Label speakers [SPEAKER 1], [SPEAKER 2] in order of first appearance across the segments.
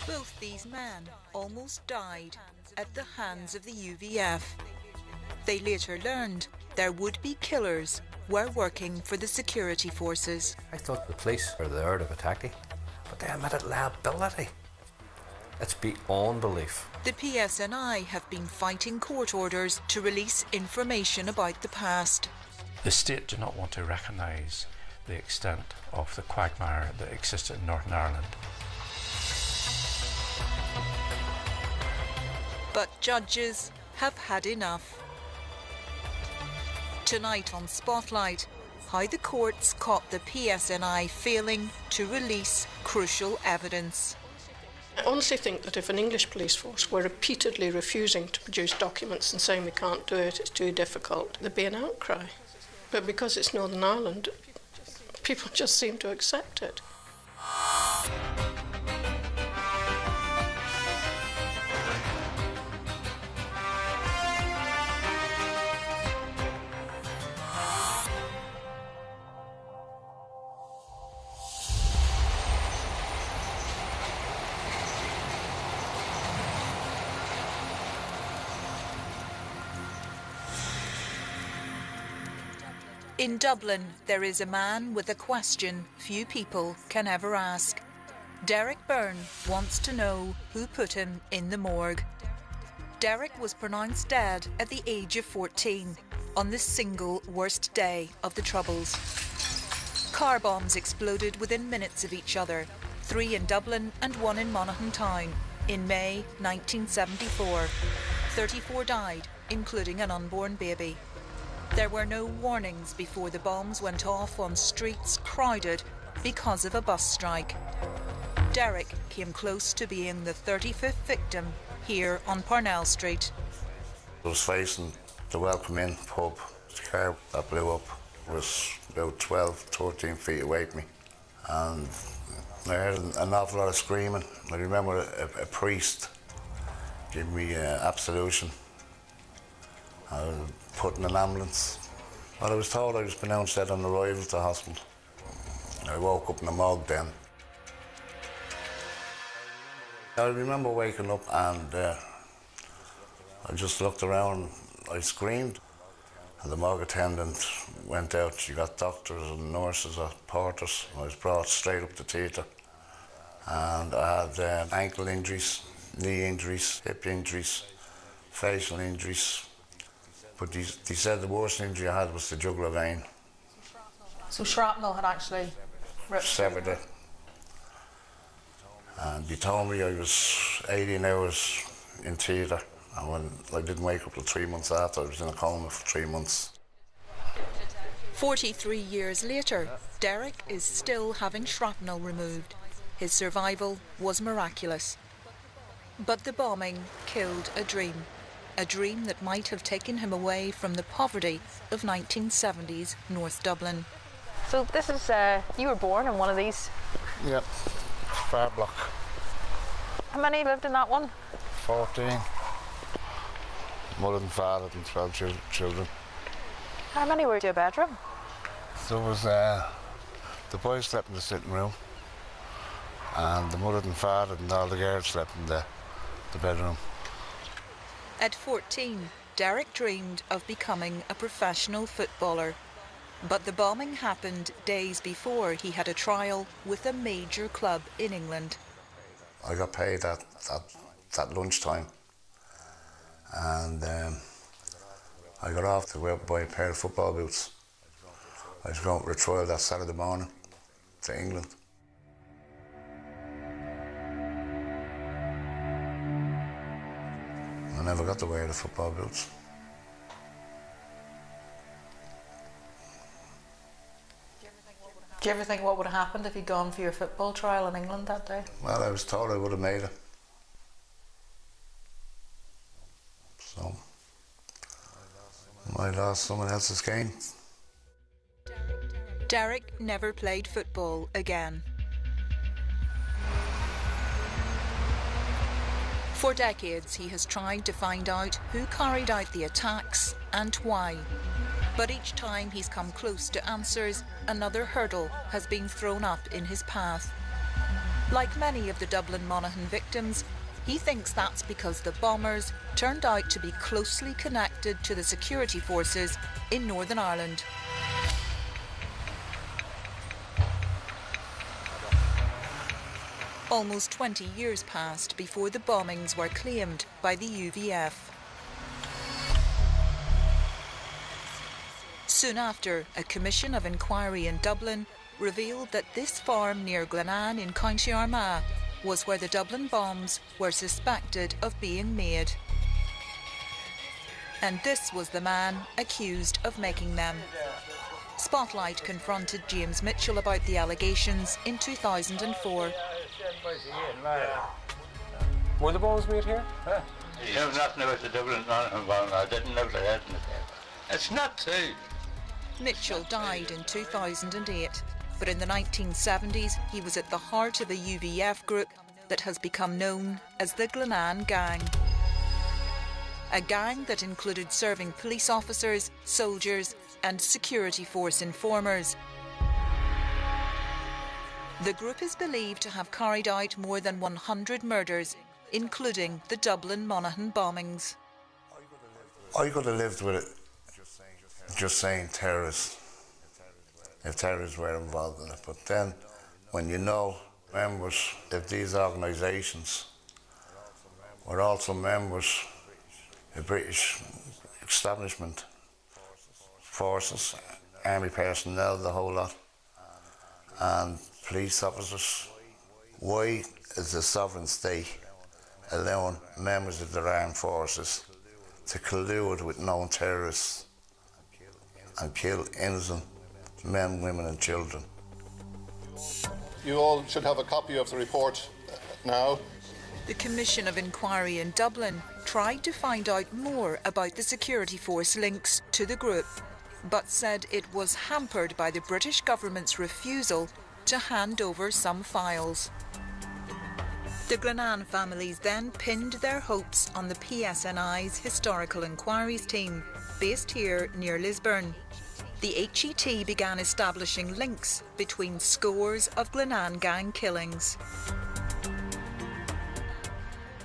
[SPEAKER 1] Both these men almost died at the hands of the UVF. They later learned their would-be killers were working for the security forces.
[SPEAKER 2] I thought the police were there to attack you, but they admitted liability. It's beyond belief.
[SPEAKER 1] The PSNI have been fighting court orders to release information about the past.
[SPEAKER 3] The state do not want to recognise the extent of the quagmire that existed in Northern Ireland.
[SPEAKER 1] But judges have had enough. Tonight on Spotlight, how the courts caught the PSNI failing to release crucial evidence.
[SPEAKER 4] I honestly think that if an English police force were repeatedly refusing to produce documents and saying we can't do it, it's too difficult, there'd be an outcry. But because it's Northern Ireland, people just seem to accept it.
[SPEAKER 1] In Dublin, there is a man with a question few people can ever ask. Derek Byrne wants to know who put him in the morgue. Derek was pronounced dead at the age of 14 on the single worst day of the Troubles. Car bombs exploded within minutes of each other, 3 in Dublin and 1 in Monaghan Town, in May 1974. 34 died, including an unborn baby. There were no warnings before the bombs went off on streets crowded because of a bus strike. Derek came close to being the 35th victim here on Parnell Street.
[SPEAKER 5] I was facing the Welcome Inn pub. The car that blew up was about 12, 13 feet away from me. And I heard an awful lot of screaming. I remember a priest giving me absolution. I was put in an ambulance. Well, I was told I was pronounced dead on arrival to the hospital. I woke up in the morgue then. I remember waking up and I just looked around, I screamed. And the morgue attendant went out. She got doctors and nurses or porters. I was brought straight up to theatre. And I had ankle injuries, knee injuries, hip injuries, facial injuries. But they said the worst injury I had was the jugular vein.
[SPEAKER 6] So shrapnel had actually
[SPEAKER 5] severed it. And they told me I was 18 hours in theatre. And when I didn't wake up till 3 months after, I was in a coma for 3 months.
[SPEAKER 1] 43 years later, Derek is still having shrapnel removed. His survival was miraculous. But the bombing killed a dream that might have taken him away from the poverty of 1970s North Dublin.
[SPEAKER 6] So this is, you were born in one of these?
[SPEAKER 5] Yep, fire block.
[SPEAKER 6] How many lived in that one?
[SPEAKER 5] 14. Mother and father and 12 children.
[SPEAKER 6] How many were in your bedroom?
[SPEAKER 5] There was, the boys slept in the sitting room, and the mother and father and all the girls slept in the bedroom.
[SPEAKER 1] At 14, Derek dreamed of becoming a professional footballer. But the bombing happened days before he had a trial with a major club in England.
[SPEAKER 5] I got paid at lunchtime, and I got off to go out and buy a pair of football boots. I was going for a trial that Saturday morning to England. I never got to wear the football boots.
[SPEAKER 6] Do you ever think what would have happened if you'd gone for your football trial in England that day?
[SPEAKER 5] Well, I was told I would have made it. So, I lost someone else's game.
[SPEAKER 1] Derek never played football again. For decades, he has tried to find out who carried out the attacks and why. But each time he's come close to answers, another hurdle has been thrown up in his path. Like many of the Dublin Monaghan victims, he thinks that's because the bombers turned out to be closely connected to the security forces in Northern Ireland. Almost 20 years passed before the bombings were claimed by the UVF. Soon after, a commission of inquiry in Dublin revealed that this farm near Glenanne in County Armagh was where the Dublin bombs were suspected of being made. And this was the man accused of making them. Spotlight confronted James Mitchell about the allegations in 2004.
[SPEAKER 7] Were the bombs made here?
[SPEAKER 8] Huh? You know nothing about the Dublin Monaghan bomb. I didn't know that. It's not true.
[SPEAKER 1] Mitchell died in 2008, but in the 1970s he was at the heart of a UVF group that has become known as the Glenanne Gang. A gang that included serving police officers, soldiers and security force informers. The group is believed to have carried out more than 100 murders, including the Dublin Monaghan bombings.
[SPEAKER 5] I could have lived with it, just saying terrorists, if terrorists were involved in it. But then, when you know members of these organisations were also members of British establishment forces, army personnel, the whole lot, and police officers, why is the sovereign state allowing members of their armed forces to collude with known terrorists and kill innocent men, women and children?
[SPEAKER 9] You all should have a copy of the report now.
[SPEAKER 1] The Commission of Inquiry in Dublin tried to find out more about the security force links to the group, but said it was hampered by the British government's refusal to hand over some files. The Glenanne families then pinned their hopes on the PSNI's Historical Inquiries team, based here near Lisburn. The HET began establishing links between scores of Glenanne gang killings.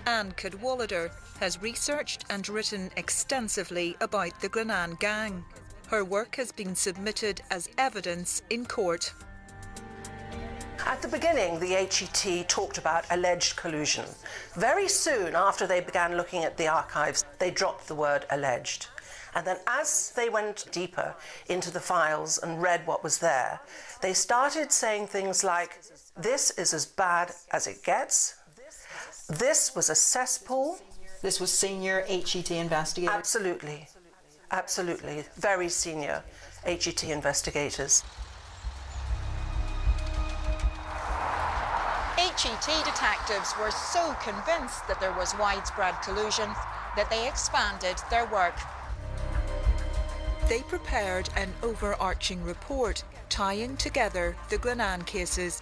[SPEAKER 1] Anne Cadwallader has researched and written extensively about the Glenanne gang. Her work has been submitted as evidence in court.
[SPEAKER 10] At the beginning, the HET talked about alleged collusion. Very soon after they began looking at the archives, they dropped the word alleged. And then as they went deeper into the files and read what was there, they started saying things like, this is as bad as it gets. This was a cesspool.
[SPEAKER 6] This was senior HET investigators?
[SPEAKER 10] Absolutely. Absolutely. Very senior HET investigators.
[SPEAKER 1] HET detectives were so convinced that there was widespread collusion that they expanded their work. They prepared an overarching report tying together the Glenanne cases.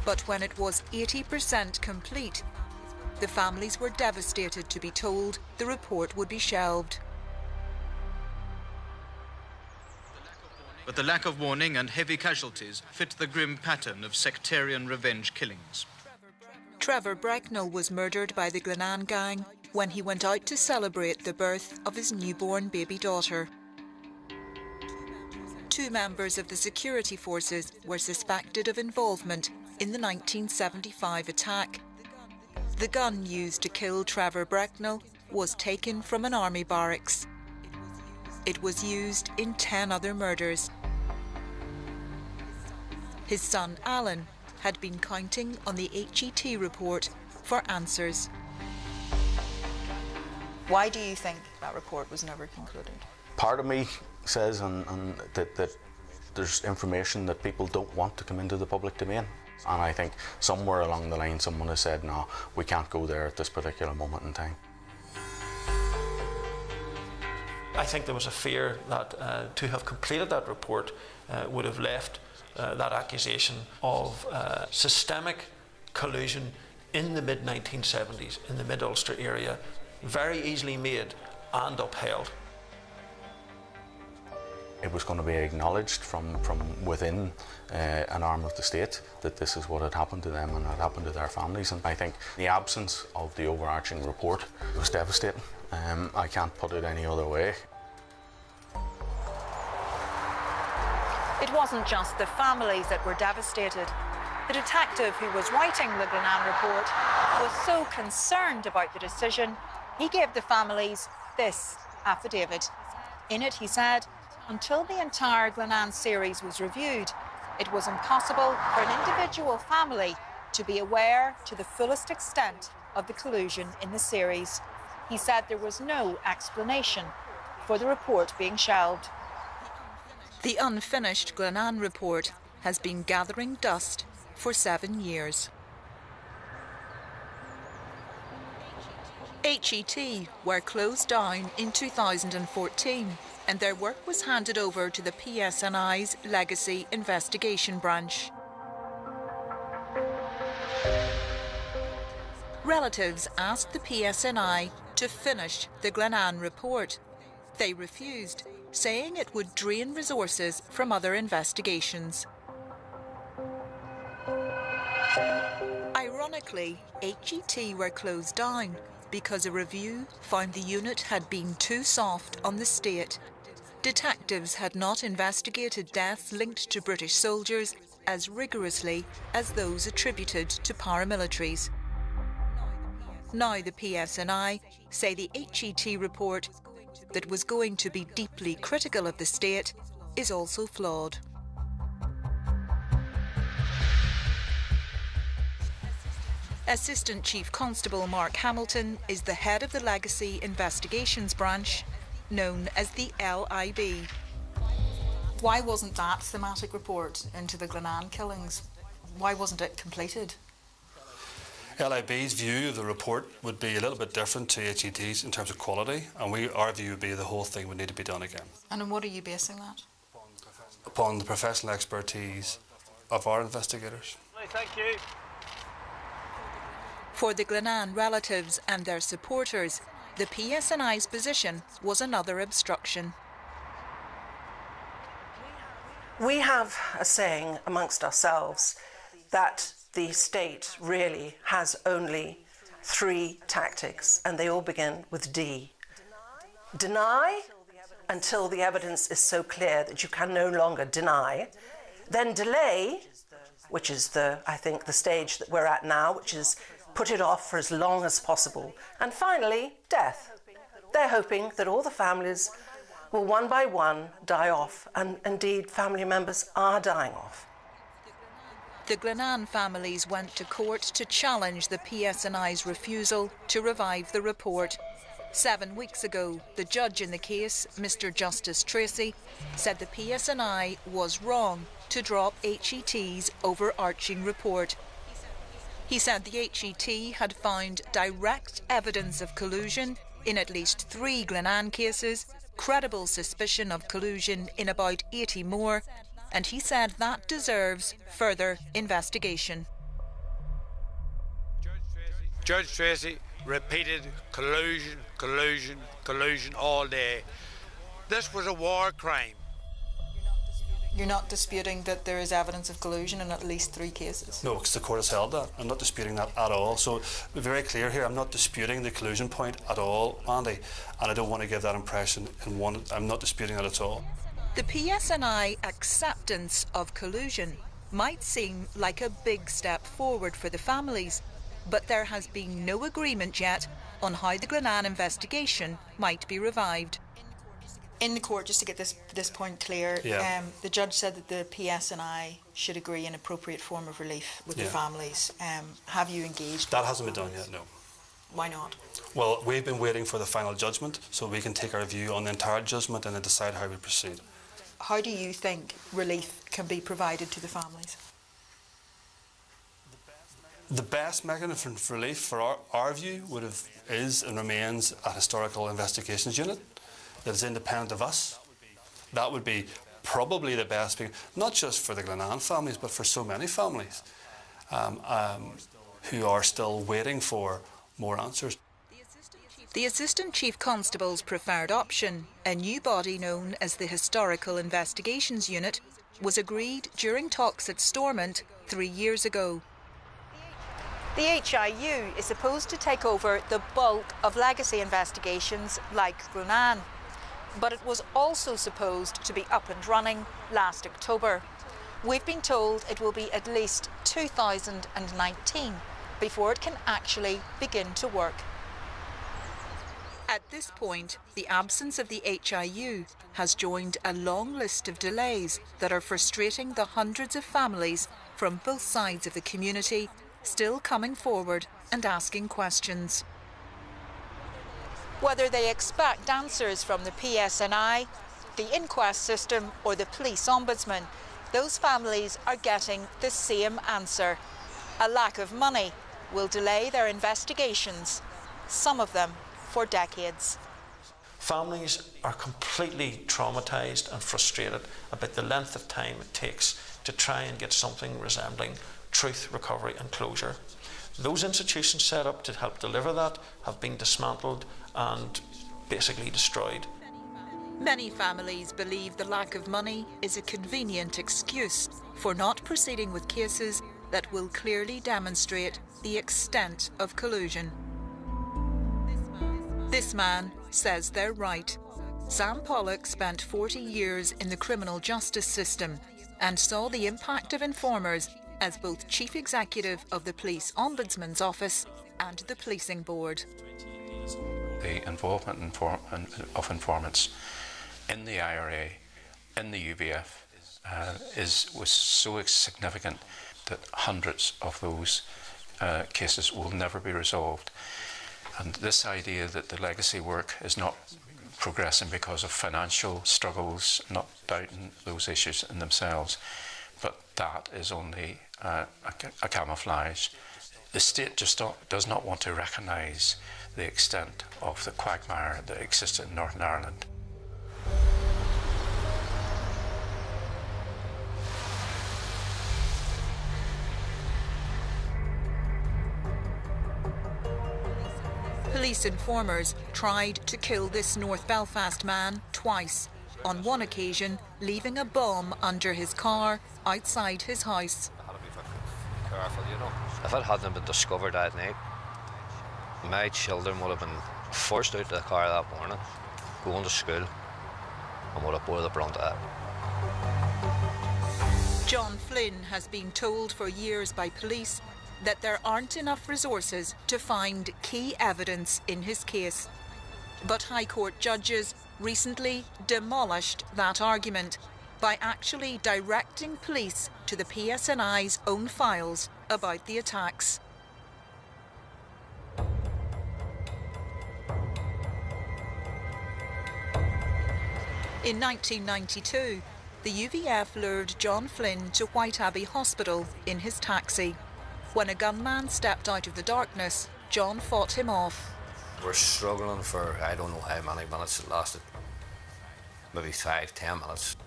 [SPEAKER 1] But when it was 80% complete, the families were devastated to be told the report would be shelved.
[SPEAKER 11] But the lack of warning and heavy casualties fit the grim pattern of sectarian revenge killings.
[SPEAKER 1] Trevor Bracknell was murdered by the Glenanne gang when he went out to celebrate the birth of his newborn baby daughter. Two members of the security forces were suspected of involvement in the 1975 attack. The gun used to kill Trevor Bracknell was taken from an army barracks. It was used in 10 other murders. His son Alan had been counting on the HET report for answers.
[SPEAKER 6] Why do you think that report was never concluded?
[SPEAKER 12] Part of me says that there's information that people don't want to come into the public domain. And I think somewhere along the line someone has said, no, we can't go there at this particular moment in time.
[SPEAKER 13] I think there was a fear that to have completed that report would have left that accusation of systemic collusion in the mid-1970s in the Mid-Ulster area very easily made and upheld.
[SPEAKER 12] It was going to be acknowledged from within an arm of the state that this is what had happened to them and had happened to their families. And I think the absence of the overarching report was devastating. I can't put it any other way.
[SPEAKER 6] It wasn't just the families that were devastated. The detective who was writing the Glenanne report was so concerned about the decision, he gave the families this affidavit. In it, he said, until the entire Glenanne series was reviewed, it was impossible for an individual family to be aware to the fullest extent of the collusion in the series. He said there was no explanation for the report being shelved.
[SPEAKER 1] The unfinished Glenanne report has been gathering dust for 7 years. HET were closed down in 2014 and their work was handed over to the PSNI's Legacy Investigation Branch. Relatives asked the PSNI to finish the Glenanne report. They refused, saying it would drain resources from other investigations. Ironically, HET were closed down because a review found the unit had been too soft on the state. Detectives had not investigated deaths linked to British soldiers as rigorously as those attributed to paramilitaries. Now the PSNI say the HET report, that was going to be deeply critical of the state, is also flawed. Assistant Chief Constable Mark Hamilton is the head of the Legacy Investigations Branch, known as the LIB.
[SPEAKER 6] Why wasn't that thematic report into the Glenanne killings, why wasn't it completed?
[SPEAKER 14] LIB's view of the report would be a little bit different to HET's in terms of quality, and our view would be the whole thing would need to be done again.
[SPEAKER 6] And on what are you basing that?
[SPEAKER 14] Upon the professional expertise of our investigators.
[SPEAKER 8] Thank you.
[SPEAKER 1] For the Glenanne relatives and their supporters, the PSNI's position was another obstruction.
[SPEAKER 10] We have a saying amongst ourselves that the state really has only 3 tactics, and they all begin with D. Deny until the evidence is so clear that you can no longer deny. Then delay, which is I think the stage that we're at now, which is put it off for as long as possible. And finally, death. They're hoping that all the families will one by one die off, and indeed family members are dying off.
[SPEAKER 1] The Glenanne families went to court to challenge the PSNI's refusal to revive the report. 7 weeks ago, the judge in the case, Mr. Justice Tracy, said the PSNI was wrong to drop HET's overarching report. He said the HET had found direct evidence of collusion in at least 3 Glenanne cases, credible suspicion of collusion in about 80 more, and he said that deserves further investigation.
[SPEAKER 8] Judge Tracy repeated collusion, collusion, collusion all day. This was a war crime.
[SPEAKER 6] You're not disputing that there is evidence of collusion in at least 3 cases?
[SPEAKER 14] No, because the court has held that. I'm not disputing that at all. So, be very clear here, I'm not disputing the collusion point at all, Andy, and I don't want to give that impression in one. I'm not disputing that at all.
[SPEAKER 1] The PSNI acceptance of collusion might seem like a big step forward for the families, but there has been no agreement yet on how the Glenanne investigation might be revived.
[SPEAKER 6] In the court, just to get this point clear, the judge said that the PSNI should agree an appropriate form of relief with the families. Have you engaged?
[SPEAKER 14] That hasn't been done yet, no.
[SPEAKER 6] Why not?
[SPEAKER 14] Well, we've been waiting for the final judgment so we can take our view on the entire judgment and then decide how we proceed.
[SPEAKER 6] How do you think relief can be provided to the families?
[SPEAKER 14] The best mechanism for relief, for our view, is and remains a historical investigations unit that is independent of us. That would be probably the best thing, not just for the Glenanne families, but for so many families who are still waiting for more answers.
[SPEAKER 1] The Assistant Chief Constable's preferred option, a new body known as the Historical Investigations Unit, was agreed during talks at Stormont 3 years ago.
[SPEAKER 6] The HIU is supposed to take over the bulk of legacy investigations like Grunan, but it was also supposed to be up and running last October. We've been told it will be at least 2019 before it can actually begin to work.
[SPEAKER 1] At this point, the absence of the HIU has joined a long list of delays that are frustrating the hundreds of families from both sides of the community still coming forward and asking questions.
[SPEAKER 6] Whether they expect answers from the PSNI, the inquest system or the police ombudsman, those families are getting the same answer. A lack of money will delay their investigations, some of them for decades.
[SPEAKER 13] Families are completely traumatised and frustrated about the length of time it takes to try and get something resembling truth, recovery and closure. Those institutions set up to help deliver that have been dismantled and basically destroyed.
[SPEAKER 1] Many families believe the lack of money is a convenient excuse for not proceeding with cases that will clearly demonstrate the extent of collusion. This man says they're right. Sam Pollock spent 40 years in the criminal justice system and saw the impact of informers as both Chief Executive of the Police Ombudsman's Office and the Policing Board.
[SPEAKER 3] The involvement of informants in the IRA, in the UVF, was so significant that hundreds of those cases will never be resolved. And this idea that the legacy work is not progressing because of financial struggles, not doubting those issues in themselves, but that is only a camouflage. The state just does not want to recognise the extent of the quagmire that existed in Northern Ireland.
[SPEAKER 1] Police informers tried to kill this North Belfast man twice, on one occasion leaving a bomb under his car outside his house.
[SPEAKER 2] Careful, you know. If it hadn't been discovered that night, my children would have been forced out of the car that morning, going to school, and would have bore the brunt of it.
[SPEAKER 1] John Flynn has been told for years by police that there aren't enough resources to find key evidence in his case. But High Court judges recently demolished that argument by actually directing police to the PSNI's own files about the attacks. In 1992, the UVF lured John Flynn to White Abbey Hospital in his taxi. When a gunman stepped out of the darkness, John fought him off.
[SPEAKER 2] We're struggling for I don't know how many minutes it lasted. Maybe 5-10 minutes.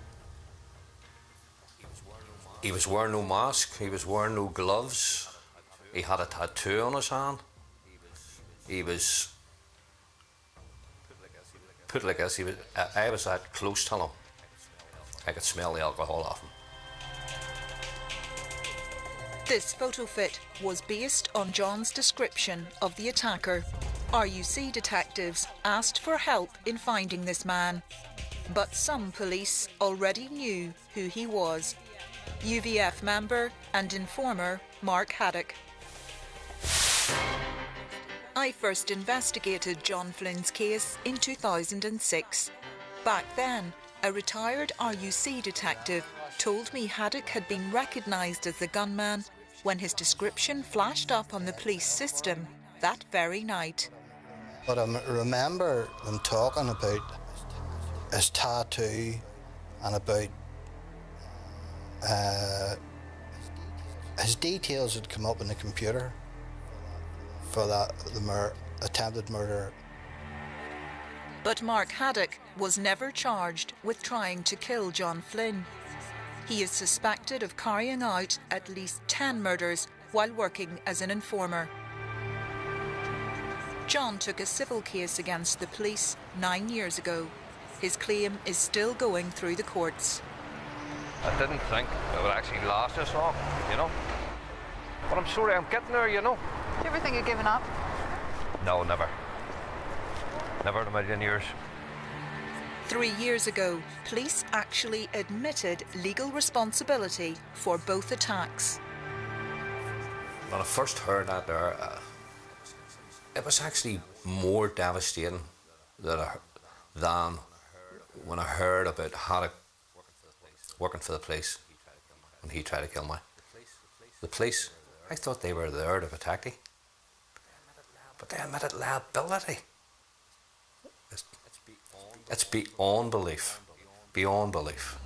[SPEAKER 2] He was wearing no mask, he was wearing no gloves, he had a tattoo on his hand. He was put like this, I was that close to him. I could smell the alcohol off him.
[SPEAKER 1] This photo fit was based on John's description of the attacker. RUC detectives asked for help in finding this man, but some police already knew who he was. UVF member and informer Mark Haddock. I first investigated John Flynn's case in 2006. Back then, a retired RUC detective told me Haddock had been recognised as the gunman when his description flashed up on the police system that very night.
[SPEAKER 15] But I remember them talking about his tattoo and about his details had come up in the computer for the attempted murder.
[SPEAKER 1] But Mark Haddock was never charged with trying to kill John Flynn. He is suspected of carrying out at least 10 murders while working as an informer. John took a civil case against the police 9 years ago. His claim is still going through the courts.
[SPEAKER 2] I didn't think it would actually last this long, you know. But I'm sorry, I'm getting there, you know.
[SPEAKER 6] Do you ever think of giving up?
[SPEAKER 2] No, never. Never in a million years.
[SPEAKER 1] 3 years ago, police actually admitted legal responsibility for both attacks.
[SPEAKER 2] When I first heard that there, it was actually more devastating than when I heard about Haddock working for the police when he tried to kill me. The police, I thought they were there to protect me, but they admitted liability. It's beyond belief, beyond belief.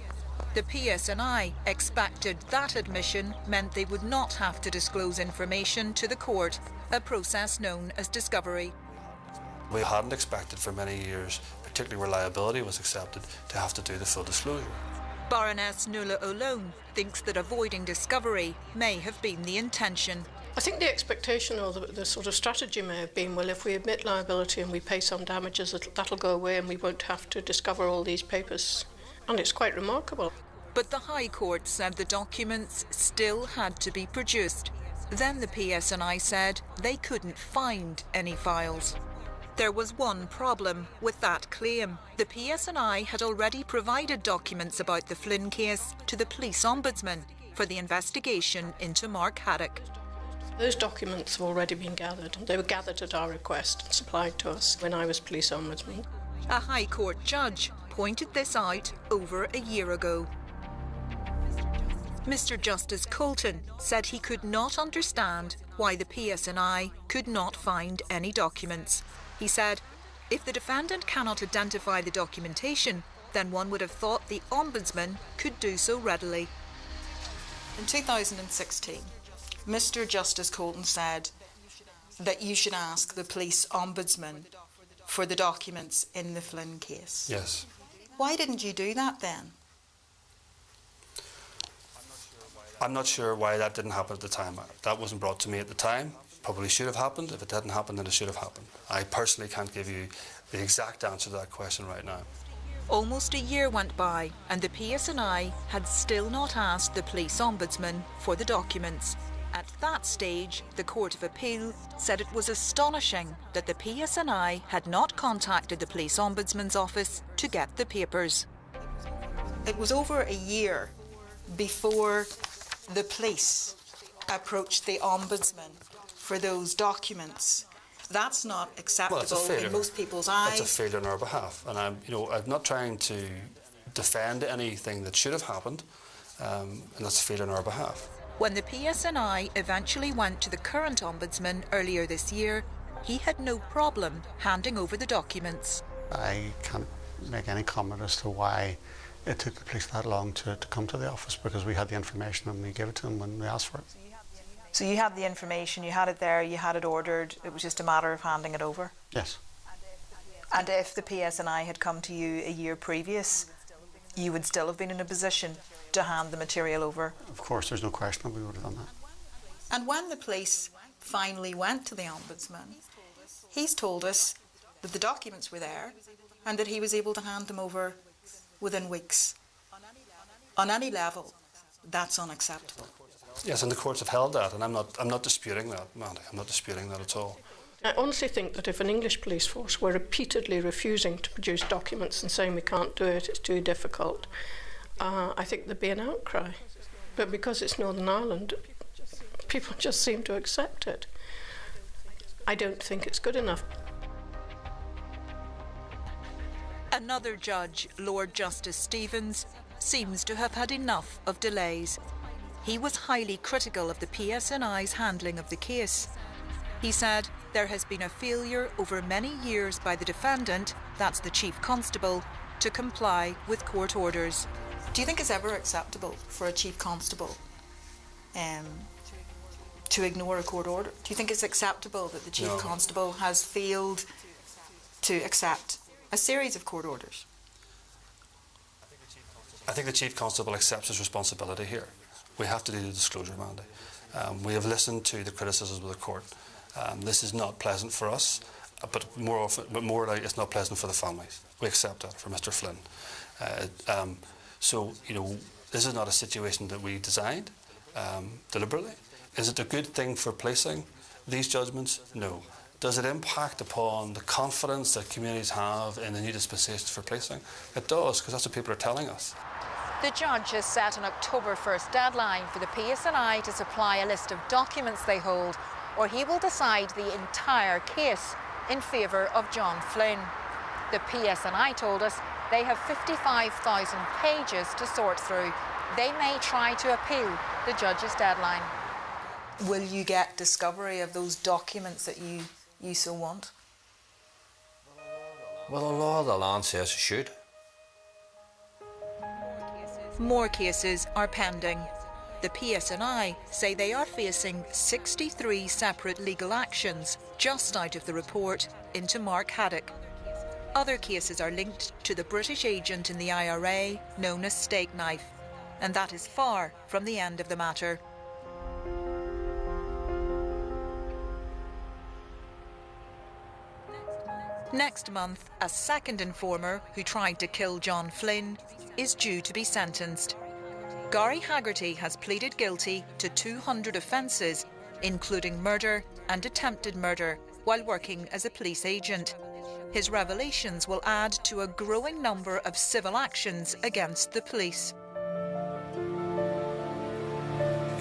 [SPEAKER 1] The PSNI expected that admission meant they would not have to disclose information to the court, a process known as discovery.
[SPEAKER 14] We hadn't expected for many years, particularly where liability was accepted, to have to do the full disclosure.
[SPEAKER 1] Baroness Nuala O'Lone thinks that avoiding discovery may have been the intention.
[SPEAKER 4] I think the expectation or the sort of strategy may have been, well, if we admit liability and we pay some damages, that'll go away and we won't have to discover all these papers. And it's quite remarkable.
[SPEAKER 1] But the High Court said the documents still had to be produced. Then the PSNI said they couldn't find any files. There was one problem with that claim. The PSNI had already provided documents about the Flynn case to the police ombudsman for the investigation into Mark Haddock.
[SPEAKER 4] Those documents have already been gathered. They were gathered at our request and supplied to us when I was police ombudsman.
[SPEAKER 1] A High Court judge pointed this out over a year ago. Mr. Justice Colton said he could not understand why the PSNI could not find any documents. He said, if the defendant cannot identify the documentation, then one would have thought the Ombudsman could do so readily.
[SPEAKER 16] In 2016, Mr. Justice Colton said that you should ask the police Ombudsman for the documents in the Flynn case.
[SPEAKER 14] Yes.
[SPEAKER 16] Why didn't you do that then?
[SPEAKER 14] I'm not sure why that didn't happen at the time. That wasn't brought to me at the time. Probably should have happened. If it didn't happen, then it should have happened. I personally can't give you the exact answer to that question right now.
[SPEAKER 1] Almost a year went by and the PSNI had still not asked the police ombudsman for the documents. At that stage, the Court of Appeal said it was astonishing that the PSNI had not contacted the police ombudsman's office to get the papers.
[SPEAKER 16] It was over a year before the police approached the ombudsman for those documents. That's not acceptable in most people's eyes.
[SPEAKER 14] That's a failure on our behalf, and I'm not trying to defend anything that should have happened, and that's a failure on our behalf.
[SPEAKER 1] When the PSNI eventually went to the current ombudsman earlier this year, he had no problem handing over the documents.
[SPEAKER 17] I can't make any comment as to why it took the police that long to come to the office, because we had the information and we gave it to them when we asked for it.
[SPEAKER 6] So you had the information, you had it there, you had it ordered, it was just a matter of handing it over?
[SPEAKER 17] Yes.
[SPEAKER 6] And if the PSNI had come to you a year previous, you would still have been in a position to hand the material over?
[SPEAKER 17] Of course, there's no question that we would have done that.
[SPEAKER 16] And when the police finally went to the ombudsman, he's told us that the documents were there and that he was able to hand them over within weeks. On any level, that's unacceptable.
[SPEAKER 14] Yes, and the courts have held that, and I'm not disputing that, Mandy. I'm not disputing that at all.
[SPEAKER 4] I honestly think that if an English police force were repeatedly refusing to produce documents and saying we can't do it, it's too difficult, I think there'd be an outcry. But because it's Northern Ireland, people just seem to accept it. I don't think it's good enough.
[SPEAKER 1] Another judge, Lord Justice Stevens, seems to have had enough of delays. He was highly critical of the PSNI's handling of the case. He said there has been a failure over many years by the defendant, that's the Chief Constable, to comply with court orders.
[SPEAKER 16] Do you think it's ever acceptable for a Chief Constable to ignore a court order? Do you think it's acceptable that the Chief Constable has failed to accept a series of court orders?
[SPEAKER 14] I think the Chief Constable accepts his responsibility here. We have to do the disclosure, Mandy. We have listened to the criticisms of the court. This is not pleasant for us, but more like it's not pleasant for the families. We accept that for Mr. Flynn. So, you know, this is not a situation that we designed deliberately. Is it a good thing for policing, these judgments? No. Does it impact upon the confidence that communities have in the new dispensations for policing? It does, because that's what people are telling us.
[SPEAKER 6] The judge has set an October 1st deadline for the PSNI to supply a list of documents they hold, or he will decide the entire case in favour of John Flynn. The PSNI told us they have 55,000 pages to sort through. They may try to appeal the judge's deadline.
[SPEAKER 16] Will you get discovery of those documents that you so want?
[SPEAKER 2] Well, the law of the land says it should.
[SPEAKER 1] More cases are pending. The PSNI say they are facing 63 separate legal actions just out of the report into Mark Haddock. Other cases are linked to the British agent in the IRA known as Steak Knife, and that is far from the end of the matter. Next month, a second informer who tried to kill John Flynn is due to be sentenced. Gary Haggerty has pleaded guilty to 200 offences, including murder and attempted murder, while working as a police agent. His revelations will add to a growing number of civil actions against the police.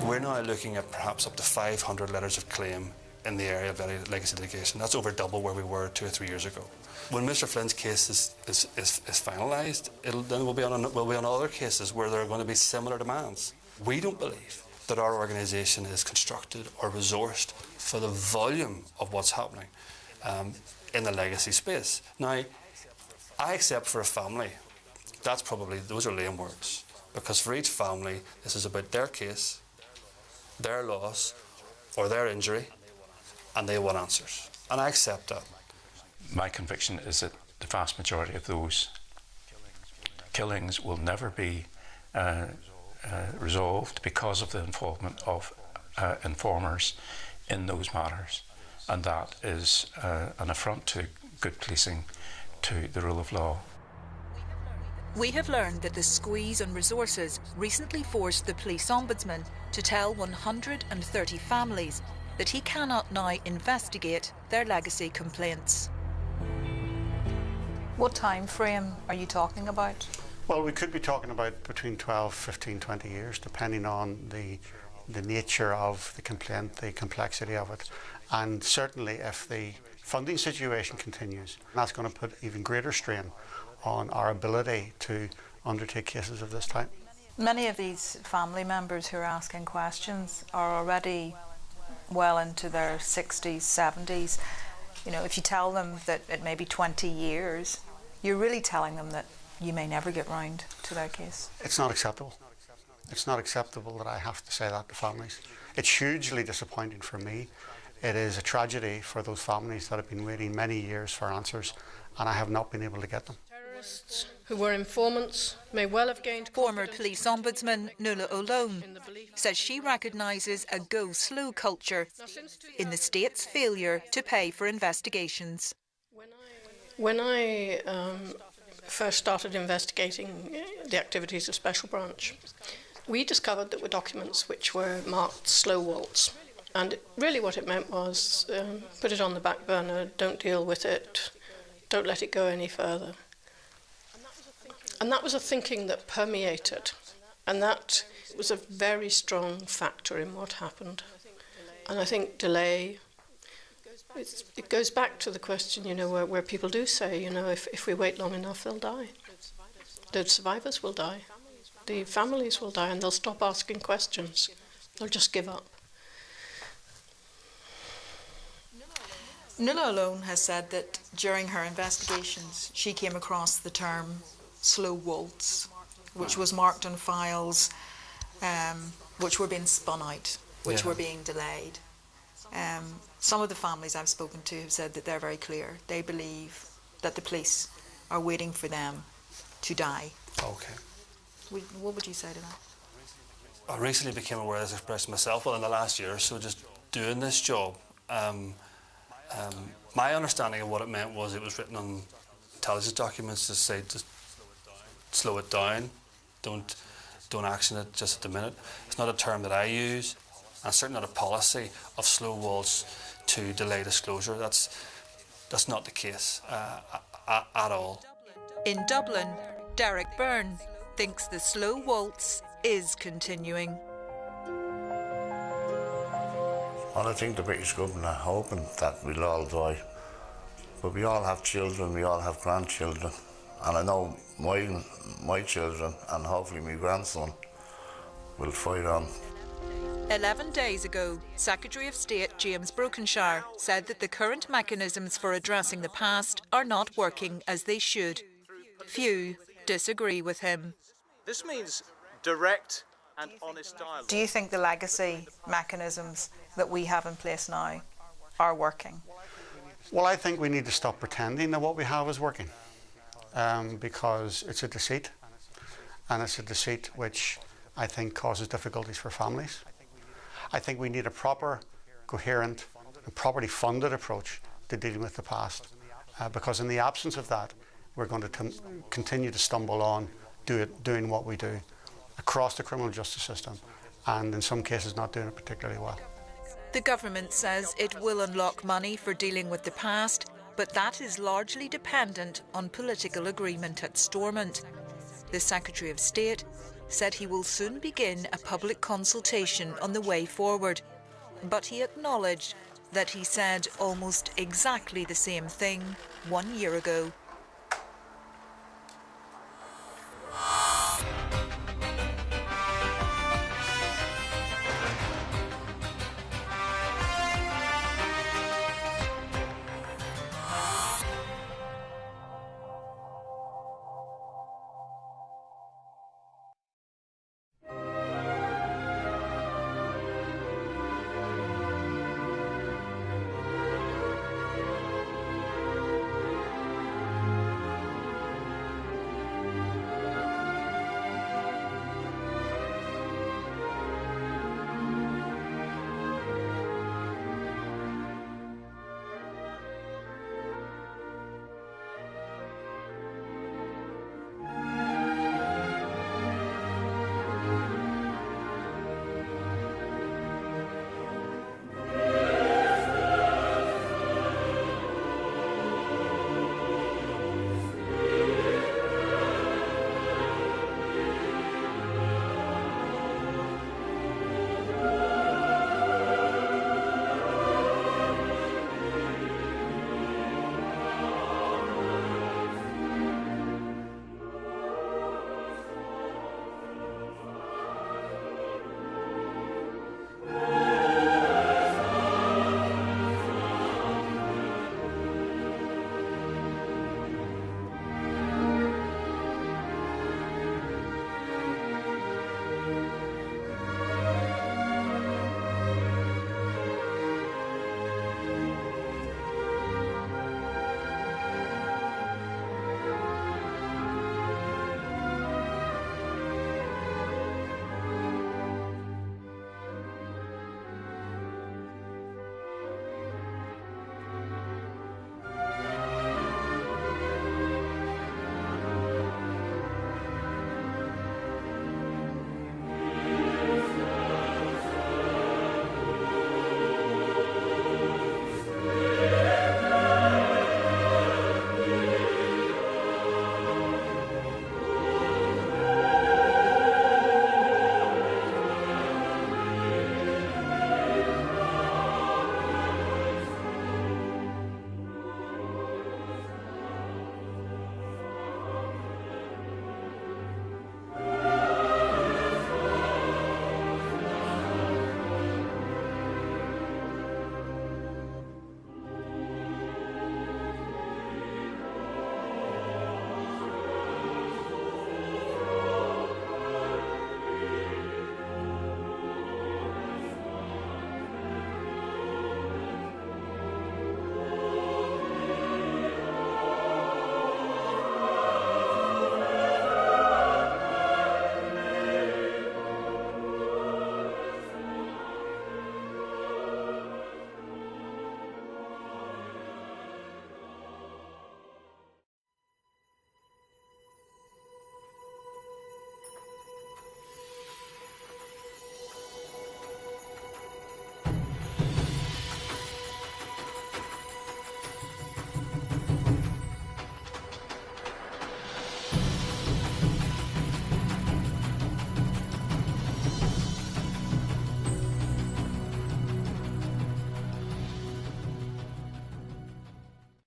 [SPEAKER 14] We're now looking at perhaps up to 500 letters of claim in the area of legacy litigation. That's over double where we were 2 or 3 years ago. When Mr. Flynn's case is finalised, then we'll be on other cases where there are going to be similar demands. We don't believe that our organisation is constructed or resourced for the volume of what's happening in the legacy space. Now, I accept for a family, those are lame words, because for each family, this is about their case, their loss, or their injury, and they want answers. And I accept that.
[SPEAKER 3] My conviction is that the vast majority of those killings will never be resolved because of the involvement of informers in those matters, and that is an affront to good policing, to the rule of law.
[SPEAKER 1] We have learned that the squeeze on resources recently forced the police ombudsman to tell 130 families that he cannot now investigate their legacy complaints.
[SPEAKER 16] What time frame are you talking about?
[SPEAKER 17] Well, we could be talking about between 12, 15, 20 years, depending on the nature of the complaint, the complexity of it. And certainly if the funding situation continues, that's going to put even greater strain on our ability to undertake cases of this type.
[SPEAKER 16] Many of these family members who are asking questions are already well into their 60s, 70s. You know, if you tell them that it may be 20 years, you're really telling them that you may never get round to their case.
[SPEAKER 17] It's not acceptable. It's not acceptable that I have to say that to families. It's hugely disappointing for me. It is a tragedy for those families that have been waiting many years for answers, and I have not been able to get them.
[SPEAKER 4] Terrorists who were informants may well have gained.
[SPEAKER 1] Former police ombudsman Nuala O'Lone says she recognises a go-slow culture in the state's failure to pay for investigations.
[SPEAKER 4] When I first started investigating the activities of Special Branch, we discovered there were documents which were marked slow waltz. And really what it meant was put it on the back burner, don't deal with it, don't let it go any further. And that was a thinking that permeated, and that was a very strong factor in what happened. And I think delay, it goes back to the question, you know, where people do say, you know, if we wait long enough, they'll die. The survivors will die. The families will die, and they'll stop asking questions. They'll just give up.
[SPEAKER 16] Nuala O'Lone has said that during her investigations, she came across the term slow waltz, which was marked on files which were being spun out, which were being delayed. Some of the families I've spoken to have said that they're very clear. They believe that the police are waiting for them to die.
[SPEAKER 14] Okay.
[SPEAKER 16] What would you say to that?
[SPEAKER 14] I recently became aware of this expression myself, well, in the last year or so, just doing this job. My understanding of what it meant was it was written on intelligence documents to say to slow it down, don't action it just at the minute. It's not a term that I use, and certainly not a policy of slow waltz to delay disclosure. That's not the case at all.
[SPEAKER 1] In Dublin, Derek Byrne thinks the slow waltz is continuing.
[SPEAKER 5] Well, I think the British government are hoping that we'll all die. But we all have children, we all have grandchildren. And I know my children and hopefully my grandson will fight on.
[SPEAKER 1] 11 days ago, Secretary of State James Brokenshire said that the current mechanisms for addressing the past are not working as they should. Few disagree with him.
[SPEAKER 18] This means direct and honest dialogue.
[SPEAKER 16] Do you think the legacy mechanisms that we have in place now are working?
[SPEAKER 17] Well, I think we need to stop pretending that what we have is working, because it's a deceit, and it's a deceit which I think causes difficulties for families. I think we need a proper, coherent and properly funded approach to dealing with the past, because in the absence of that, we're going to continue to stumble on doing what we do across the criminal justice system, and in some cases not doing it particularly well.
[SPEAKER 1] The government says it will unlock money for dealing with the past, but that is largely dependent on political agreement at Stormont. The Secretary of State said he will soon begin a public consultation on the way forward, but he acknowledged that he said almost exactly the same thing 1 year ago.